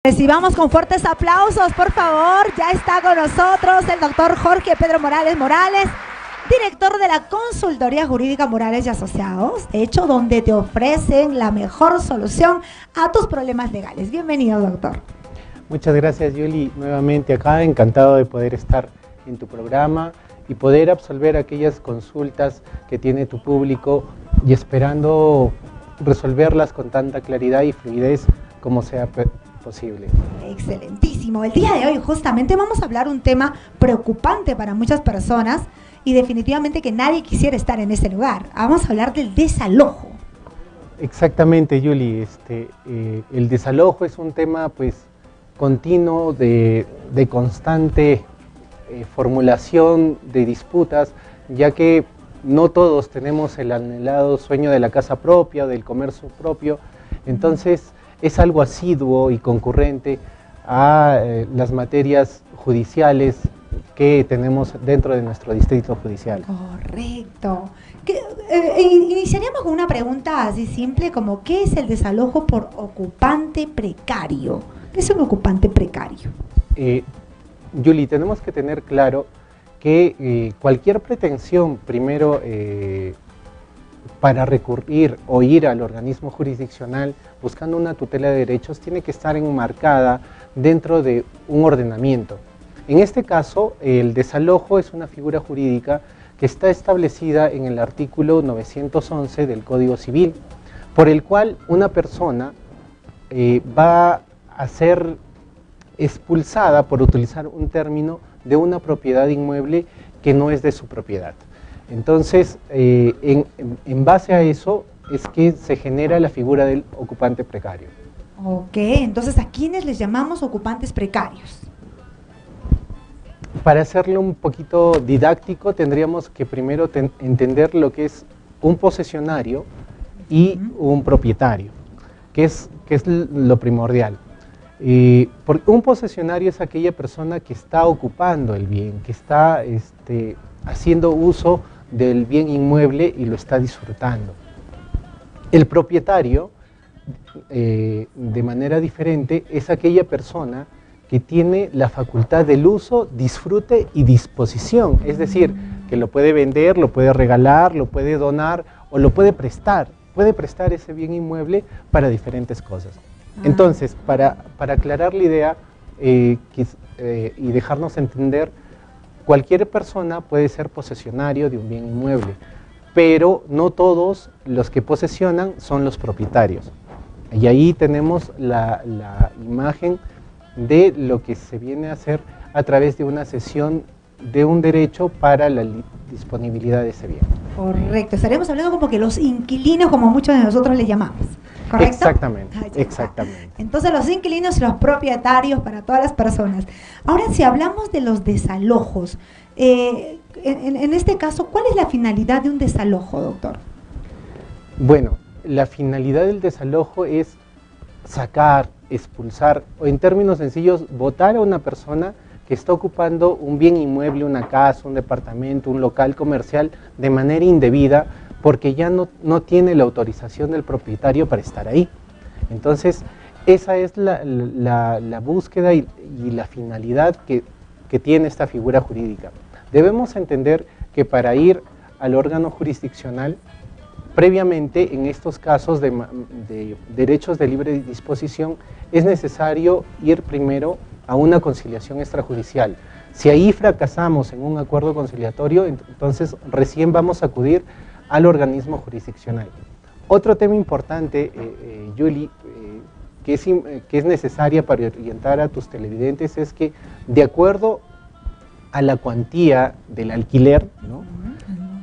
Recibamos con fuertes aplausos, por favor. Ya está con nosotros el doctor Jorge Pedro Morales Morales, director de la Consultoría Jurídica Morales y Asociados, de hecho, donde te ofrecen la mejor solución a tus problemas legales. Bienvenido, doctor. Muchas gracias, Yuli. Nuevamente acá, encantado de poder estar en tu programa y poder absolver aquellas consultas que tiene tu público y esperando resolverlas con tanta claridad y fluidez como sea posible. Excelentísimo. El día de hoy justamente vamos a hablar un tema preocupante para muchas personas y definitivamente que nadie quisiera estar en ese lugar. Vamos a hablar del desalojo. Exactamente, Yuli. El desalojo es un tema pues continuo de constante formulación de disputas, ya que no todos tenemos el anhelado sueño de la casa propia o del comercio propio. Entonces es algo asiduo y concurrente a las materias judiciales que tenemos dentro de nuestro distrito judicial. Correcto. Iniciaríamos con una pregunta así simple como ¿qué es el desalojo por ocupante precario? ¿Qué es un ocupante precario? Yuli, tenemos que tener claro que cualquier pretensión, primero, para recurrir o ir al organismo jurisdiccional buscando una tutela de derechos, tiene que estar enmarcada dentro de un ordenamiento. En este caso, el desalojo es una figura jurídica que está establecida en el artículo 911 del Código Civil, por el cual una persona va a ser expulsada, por utilizar un término, de una propiedad inmueble que no es de su propiedad. Entonces, en base a eso es que se genera la figura del ocupante precario. Ok, entonces ¿a quiénes les llamamos ocupantes precarios? Para hacerlo un poquito didáctico, tendríamos que primero entender lo que es un posesionario y un propietario, que es lo primordial. Porque un posesionario es aquella persona que está ocupando el bien, que está haciendo uso del bien inmueble y lo está disfrutando. El propietario, de manera diferente, es aquella persona que tiene la facultad del uso, disfrute y disposición, es decir, que lo puede vender, lo puede regalar, lo puede donar o lo puede prestar ese bien inmueble para diferentes cosas. Entonces, para aclarar la idea y dejarnos entender, cualquier persona puede ser posesionario de un bien inmueble, pero no todos los que posesionan son los propietarios. Y ahí tenemos la imagen de lo que se viene a hacer a través de una cesión de un derecho para la disponibilidad de ese bien. Correcto, estaremos hablando como que los inquilinos, como muchos de nosotros les llamamos, ¿correcto? Exactamente, exactamente. Entonces los inquilinos y los propietarios para todas las personas. Ahora, si hablamos de los desalojos, en este caso, ¿cuál es la finalidad de un desalojo, doctor? Bueno, la finalidad del desalojo es sacar, expulsar, o en términos sencillos, votar a una persona que está ocupando un bien inmueble, una casa, un departamento, un local comercial de manera indebida, porque ya no tiene la autorización del propietario para estar ahí. Entonces, esa es la búsqueda y la finalidad que tiene esta figura jurídica. Debemos entender que para ir al órgano jurisdiccional, previamente en estos casos de derechos de libre disposición, es necesario ir primero a una conciliación extrajudicial. Si ahí fracasamos en un acuerdo conciliatorio, entonces recién vamos a acudir al organismo jurisdiccional. Otro tema importante, Yuli, que es necesaria para orientar a tus televidentes, es que de acuerdo a la cuantía del alquiler, ¿no?,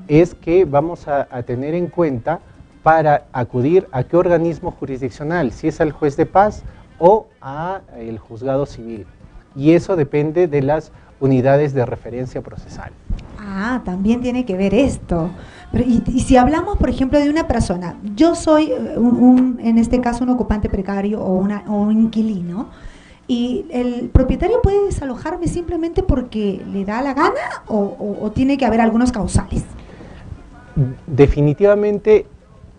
es que vamos a tener en cuenta para acudir a qué organismo jurisdiccional, si es al juez de paz o al juzgado civil. Y eso depende de las unidades de referencia procesal. Ah, también tiene que ver esto. Pero, y si hablamos, por ejemplo, de una persona, yo soy, en este caso, un ocupante precario o un inquilino, y el propietario puede desalojarme simplemente porque le da la gana o tiene que haber algunos causales. Definitivamente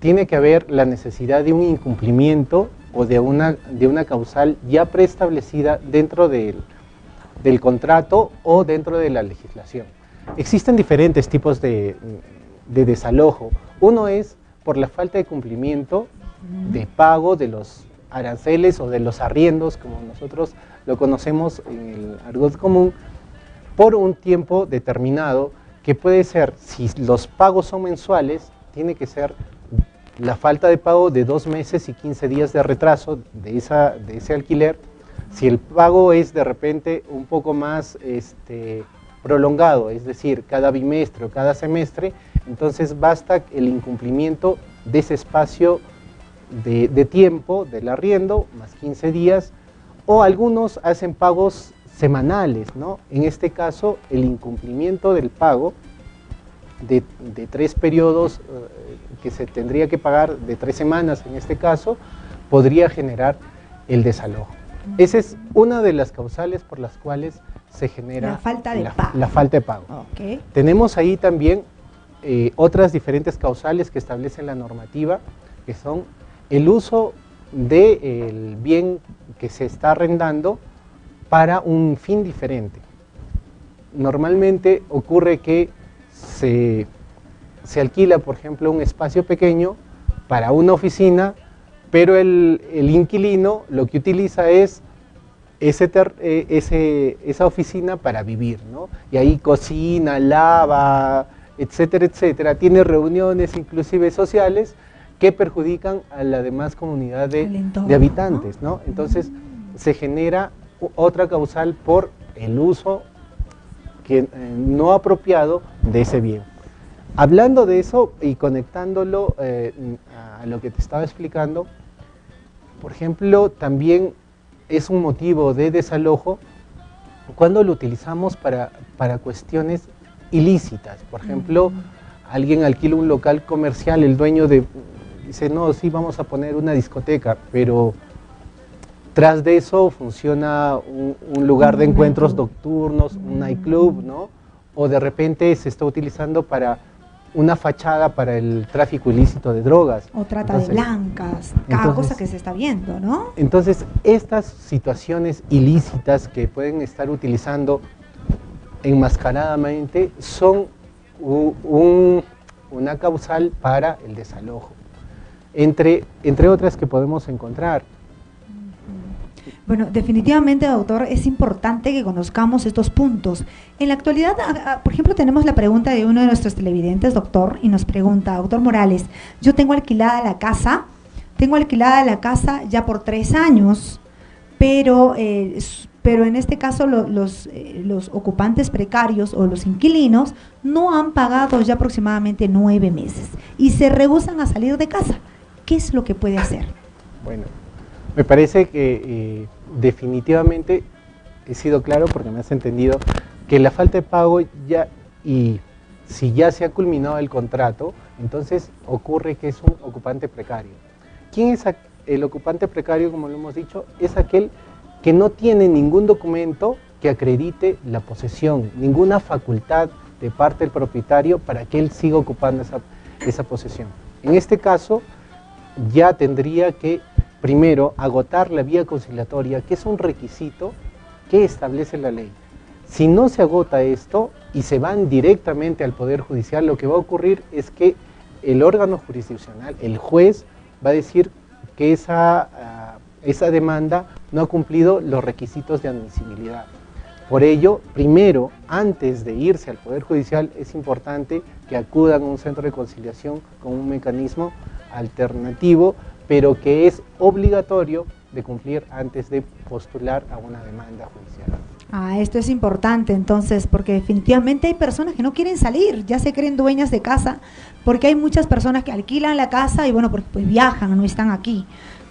tiene que haber la necesidad de un incumplimiento o de una causal ya preestablecida dentro del contrato o dentro de la legislación. Existen diferentes tipos de desalojo. Uno es por la falta de cumplimiento de pago de los aranceles o de los arriendos, como nosotros lo conocemos en el argot común, por un tiempo determinado, que puede ser, si los pagos son mensuales, tiene que ser la falta de pago de 2 meses y 15 días de retraso de ese alquiler. Si el pago es de repente un poco más prolongado, es decir, cada bimestre o cada semestre, entonces basta el incumplimiento de ese espacio de tiempo del arriendo, más 15 días, o algunos hacen pagos semanales, ¿no? En este caso, el incumplimiento del pago de 3 periodos que se tendría que pagar, de 3 semanas en este caso, podría generar el desalojo. Esa es una de las causales por las cuales se genera la falta de pago. La falta de pago. Okay. Tenemos ahí también otras diferentes causales que establece la normativa, que son el uso del bien que se está arrendando para un fin diferente. Normalmente ocurre que se alquila, por ejemplo, un espacio pequeño para una oficina, pero el inquilino lo que utiliza es esa oficina para vivir, ¿no? Y ahí cocina, lava, etcétera, etcétera. Tiene reuniones inclusive sociales que perjudican a la demás comunidad de habitantes, ¿no? Entonces se genera otra causal por el uso no apropiado de ese bien. Hablando de eso y conectándolo a lo que te estaba explicando, por ejemplo, también es un motivo de desalojo cuando lo utilizamos para cuestiones ilícitas. Por ejemplo, alguien alquila un local comercial, el dueño dice, no, sí, vamos a poner una discoteca, pero tras de eso funciona un lugar de encuentros nocturnos, un nightclub, ¿no? O de repente se está utilizando para una fachada para el tráfico ilícito de drogas. O trata de blancas, cada cosa que se está viendo, ¿no? Entonces, estas situaciones ilícitas que pueden estar utilizando enmascaradamente son una causal para el desalojo, entre otras que podemos encontrar. Bueno, definitivamente, doctor, es importante que conozcamos estos puntos. En la actualidad, por ejemplo, tenemos la pregunta de uno de nuestros televidentes, doctor, y nos pregunta, doctor Morales, yo tengo alquilada la casa ya por 3 años, pero en este caso los ocupantes precarios o los inquilinos no han pagado ya aproximadamente 9 meses y se rehúsan a salir de casa. ¿Qué es lo que puede hacer? Bueno, me parece que definitivamente he sido claro, porque me has entendido, que la falta de pago ya, y si ya se ha culminado el contrato, entonces ocurre que es un ocupante precario. ¿Quién es el ocupante precario? Como lo hemos dicho, es aquel que no tiene ningún documento que acredite la posesión, ninguna facultad de parte del propietario para que él siga ocupando esa posesión. En este caso, ya tendría que primero agotar la vía conciliatoria, que es un requisito que establece la ley. Si no se agota esto y se van directamente al Poder Judicial, lo que va a ocurrir es que el órgano jurisdiccional, el juez, va a decir que esa demanda no ha cumplido los requisitos de admisibilidad. Por ello, primero, antes de irse al Poder Judicial, es importante que acudan a un centro de conciliación con un mecanismo alternativo, pero que es obligatorio de cumplir antes de postular a una demanda judicial. Esto es importante entonces, porque definitivamente hay personas que no quieren salir, ya se creen dueñas de casa, porque hay muchas personas que alquilan la casa y bueno, pues viajan, no están aquí.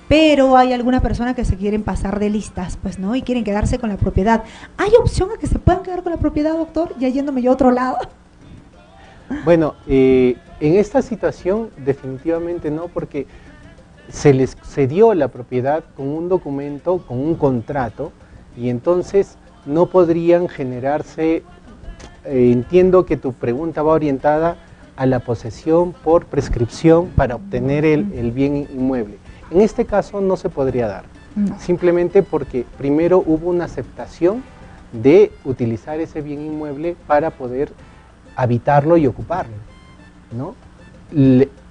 Pero hay algunas personas que se quieren pasar de listas, pues, ¿no? Y quieren quedarse con la propiedad. ¿Hay opción a que se puedan quedar con la propiedad, doctor? Ya yéndome yo a otro lado. Bueno, en esta situación definitivamente no, porque se les cedió la propiedad con un documento, con un contrato, y entonces no podrían generarse, entiendo que tu pregunta va orientada a la posesión por prescripción para obtener el bien inmueble. En este caso no se podría dar, No. simplemente porque primero hubo una aceptación de utilizar ese bien inmueble para poder habitarlo y ocuparlo, ¿no?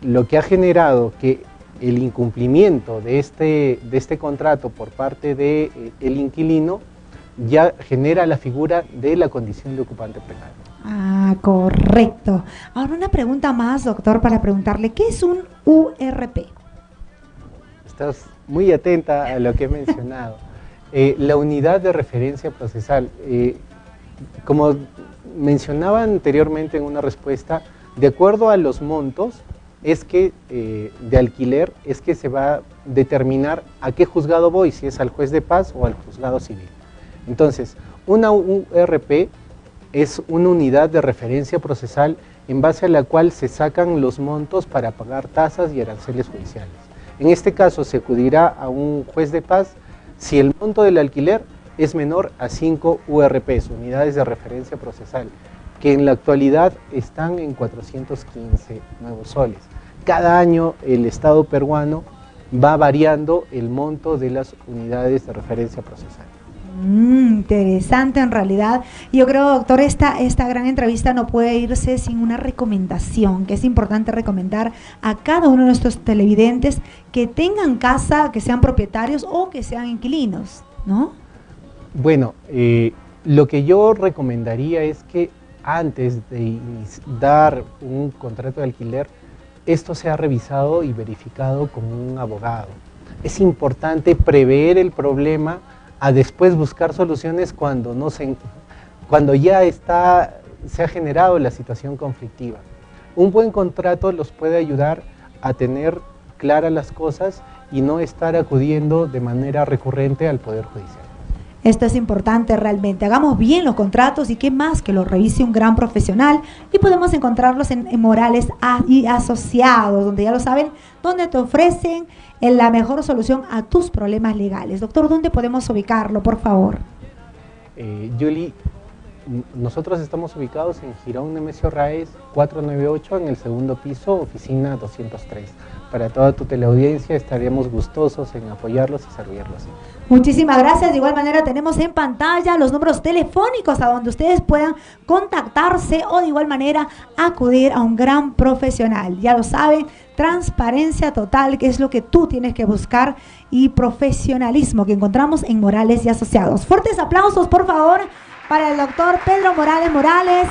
Lo que ha generado que el incumplimiento de este contrato por parte del inquilino ya genera la figura de la condición de ocupante precario. Ah, correcto. Ahora una pregunta más, doctor, para preguntarle, ¿qué es un URP? Estás muy atenta a lo que he mencionado. La unidad de referencia procesal, como mencionaba anteriormente en una respuesta, de acuerdo a los montos es que de alquiler es que se va a determinar a qué juzgado voy, si es al juez de paz o al juzgado civil. Entonces, una URP es una unidad de referencia procesal en base a la cual se sacan los montos para pagar tasas y aranceles judiciales. En este caso se acudirá a un juez de paz si el monto del alquiler es menor a 5 URPs, unidades de referencia procesal, que en la actualidad están en 415 nuevos soles. Cada año el Estado peruano va variando el monto de las unidades de referencia procesal. Interesante en realidad. Yo creo, doctor, esta gran entrevista no puede irse sin una recomendación, que es importante recomendar a cada uno de nuestros televidentes que tengan casa, que sean propietarios o que sean inquilinos, ¿no? Bueno, lo que yo recomendaría es que antes de dar un contrato de alquiler, esto sea revisado y verificado con un abogado. Es importante prever el problema a después buscar soluciones cuando ya se ha generado la situación conflictiva. Un buen contrato los puede ayudar a tener claras las cosas y no estar acudiendo de manera recurrente al Poder Judicial. Esto es importante realmente. Hagamos bien los contratos y qué más que los revise un gran profesional, y podemos encontrarlos en Morales y Asociados, donde ya lo saben, donde te ofrecen la mejor solución a tus problemas legales. Doctor, ¿dónde podemos ubicarlo, por favor? Yuli, nosotros estamos ubicados en Girón Nemesio Raez 498, en el segundo piso, oficina 203. Para toda tu teleaudiencia estaremos gustosos en apoyarlos y servirlos. Muchísimas gracias. De igual manera tenemos en pantalla los números telefónicos a donde ustedes puedan contactarse o de igual manera acudir a un gran profesional. Ya lo saben, transparencia total, que es lo que tú tienes que buscar, y profesionalismo que encontramos en Morales y Asociados. Fuertes aplausos, por favor, para el doctor Pedro Morales.